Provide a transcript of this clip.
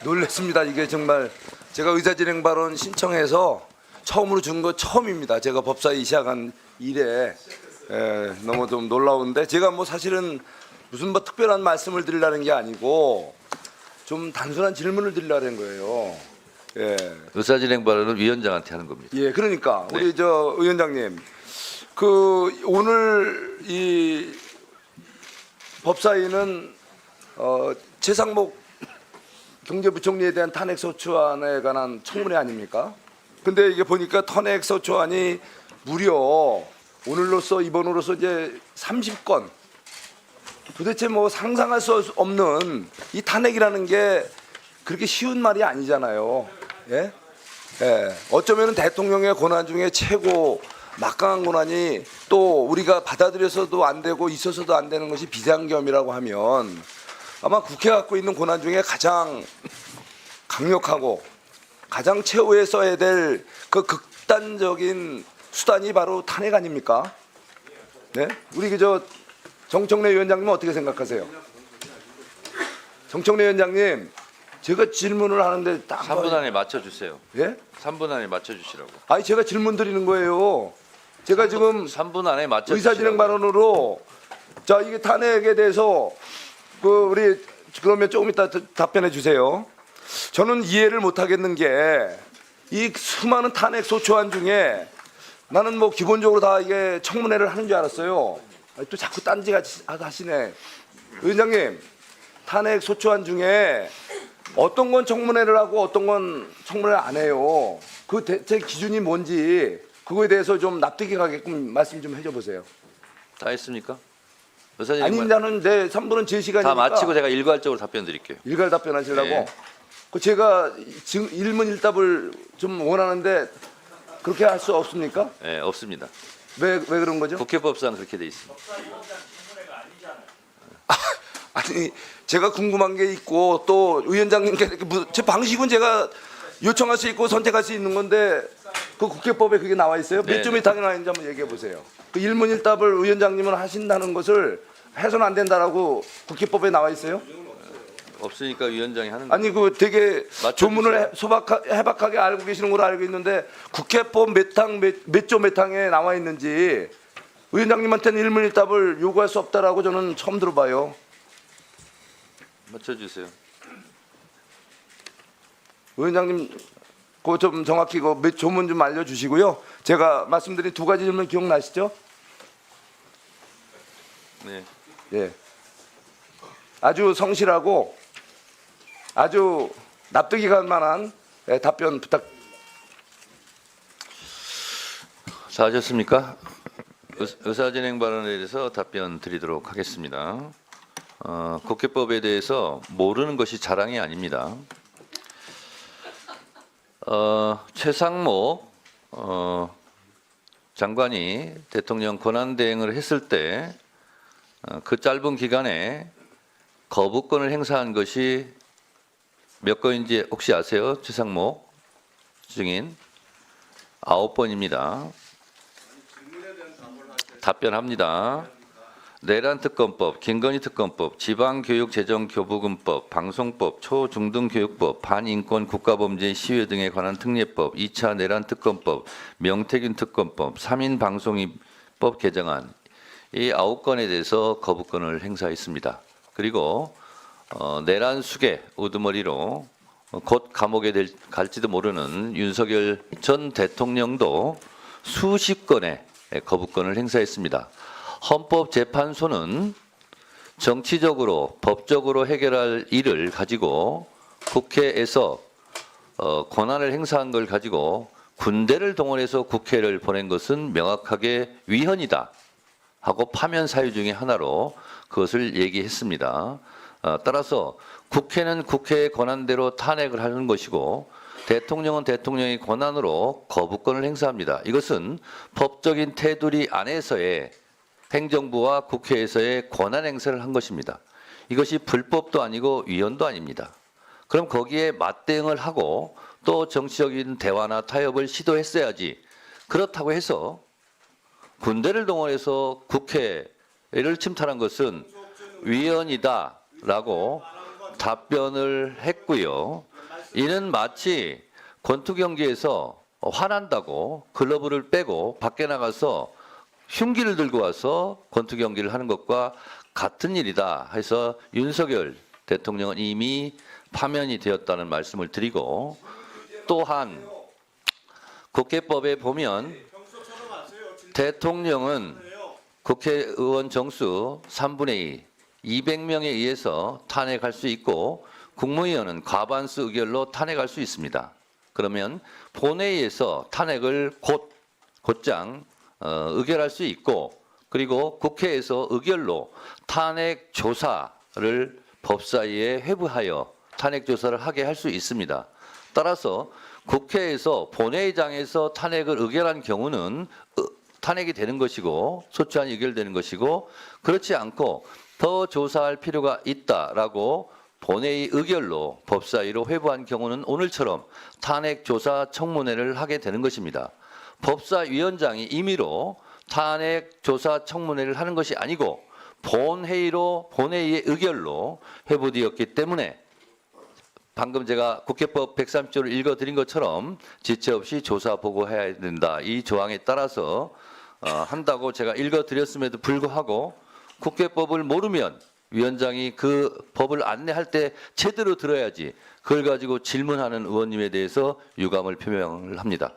놀랬습니다. 이게 정말 제가 의사진행 발언 신청해서 처음으로 준 거 처음입니다. 제가 법사위 시작한 이래 너무 좀 놀라운데 제가 뭐 사실은 무슨 뭐 특별한 말씀을 드리려는 게 아니고 좀 단순한 질문을 드리려는 거예요. 예. 의사진행 발언은 위원장한테 하는 겁니다. 예, 그러니까 네. 우리 저 위원장님, 그 오늘 이 법사위는 최상목 경제부총리에 대한 탄핵소추안에 관한 청문회 아닙니까? 근데 이게 보니까 탄핵소추안이 무려 오늘로서 이번으로서 이제 30건. 도대체 뭐 상상할 수 없는 이 탄핵이라는 게 그렇게 쉬운 말이 아니잖아요. 예? 예. 어쩌면 대통령의 권한 중에 최고 막강한 권한이 또 우리가 받아들여서도 안 되고 있어서도 안 되는 것이 비상계엄이라고 하면 아마 국회가 갖고 있는 권한 중에 가장 강력하고 가장 최후에 써야 될 그 극단적인 수단이 바로 탄핵 아닙니까? 네? 우리 그저 정청래 위원장님은 어떻게 생각하세요? 정청래 위원장님, 제가 질문을 하는데 딱 3분 안에 맞춰주세요. 예? 3분 안에 맞춰주시라고. 아니 제가 질문 드리는 거예요. 제가 지금 3분 안에 맞춰주시라고. 의사진행 발언으로 자 이게 탄핵에 대해서 그 우리 그러면 조금 이따 답변해 주세요. 저는 이해를 못 하겠는 게 이 수많은 탄핵 소추안 중에 나는 뭐 기본적으로 다 이게 청문회를 하는 줄 알았어요. 아니, 또 자꾸 딴지같이 하시네. 위원장님, 탄핵 소추안 중에 어떤 건 청문회를 하고 어떤 건 청문회를 안 해요. 그 대체 기준이 뭔지 그거에 대해서 좀 납득이 가게끔 말씀 좀 해줘 보세요. 다 했습니까? 의사진행 아니 발언 나는 내 3분은 제 시간이니까 다 마치고 제가 일괄적으로 답변 드릴게요. 일괄 답변하시려고. 네. 그 제가 지금 일문일답을 좀 원하는데 그렇게 할 수 없습니까? 네, 없습니다. 왜 그런 거죠? 국회법상 그렇게 돼 있습니다. 아니 제가 궁금한 게 있고 또 위원장님께 제 방식은 제가 요청할 수 있고 선택할 수 있는 건데 그 국회법에 그게 나와 있어요? 몇 네, 점이 나와 있는지 한번 얘기해 보세요. 그 일문일답을 위원장님은 하신다는 것을 해서는 안 된다라고 국회법에 나와 있어요? 없으니까 위원장이 하는 거예요. 아니 그 되게 맞춰주세요. 조문을 해박하게 알고 계시는 걸로 알고 있는데 국회법 몇 조 몇 항에 나와 있는지 위원장님한테는 일문일답을 요구할 수 없다라고 저는 처음 들어봐요. 맞춰주세요. 위원장님 그 좀 정확히 그 몇 조문 좀 알려주시고요. 제가 말씀드린 두 가지 질문 기억나시죠? 네. 예. 아주 성실하고 아주 납득이 갈 만한 답변 부탁. 자, 하셨습니까? 의사진행 발언에 대해서 답변 드리도록 하겠습니다. 국회법에 대해서 모르는 것이 자랑이 아닙니다. 최상목 장관이 대통령 권한대행을 했을 때 그 짧은 기간에 거부권을 행사한 것이 몇 건인지 혹시 아세요? 최상목 증인 9번입니다. 답변합니다. 내란특검법, 김건희특검법, 지방교육재정교부금법, 방송법, 초중등교육법, 반인권 국가범죄 시위 등에 관한 특례법, 2차 내란특검법, 명태균특검법, 3인 방송법 개정안 이 9건에 대해서 거부권을 행사했습니다. 그리고 내란 수계 우두머리로 곧 감옥에 갈지도 모르는 윤석열 전 대통령도 수십 건의 거부권을 행사했습니다. 헌법재판소는 정치적으로 법적으로 해결할 일을 가지고 국회에서 권한을 행사한 걸 가지고 군대를 동원해서 국회를 보낸 것은 명확하게 위헌이다 하고 파면 사유 중에 하나로 그것을 얘기했습니다. 따라서 국회는 국회의 권한대로 탄핵을 하는 것이고 대통령은 대통령의 권한으로 거부권을 행사합니다. 이것은 법적인 테두리 안에서의 행정부와 국회에서의 권한 행사를 한 것입니다. 이것이 불법도 아니고 위헌도 아닙니다. 그럼 거기에 맞대응을 하고 또 정치적인 대화나 타협을 시도했어야지. 그렇다고 해서 군대를 동원해서 국회를 침탈한 것은 위헌이다라고 답변을 했고요. 이는 마치 권투 경기에서 화난다고 글러브를 빼고 밖에 나가서 흉기를 들고 와서 권투 경기를 하는 것과 같은 일이다 해서 윤석열 대통령은 이미 파면이 되었다는 말씀을 드리고, 또한 국회법에 보면 대통령은 국회의원 정수 3분의 2, 200명에 의해서 탄핵할 수 있고 국무위원은 과반수 의결로 탄핵할 수 있습니다. 그러면 본회의에서 탄핵을 곧장 의결할 수 있고, 그리고 국회에서 의결로 탄핵 조사를 법사위에 회부하여 탄핵 조사를 하게 할 수 있습니다. 따라서 국회에서 본회의장에서 탄핵을 의결한 경우는 탄핵이 되는 것이고 소추안이 의결되는 것이고, 그렇지 않고 더 조사할 필요가 있다라고 본회의 의결로 법사위로 회부한 경우는 오늘처럼 탄핵 조사 청문회를 하게 되는 것입니다. 법사위원장이 임의로 탄핵 조사 청문회를 하는 것이 아니고 본회의의 의결로 회부되었기 때문에 방금 제가 국회법 130조를 읽어드린 것처럼 지체 없이 조사 보고해야 된다. 이 조항에 따라서 한다고 제가 읽어드렸음에도 불구하고 국회법을 모르면 위원장이 그 법을 안내할 때 제대로 들어야지 그걸 가지고 질문하는 의원님에 대해서 유감을 표명을 합니다.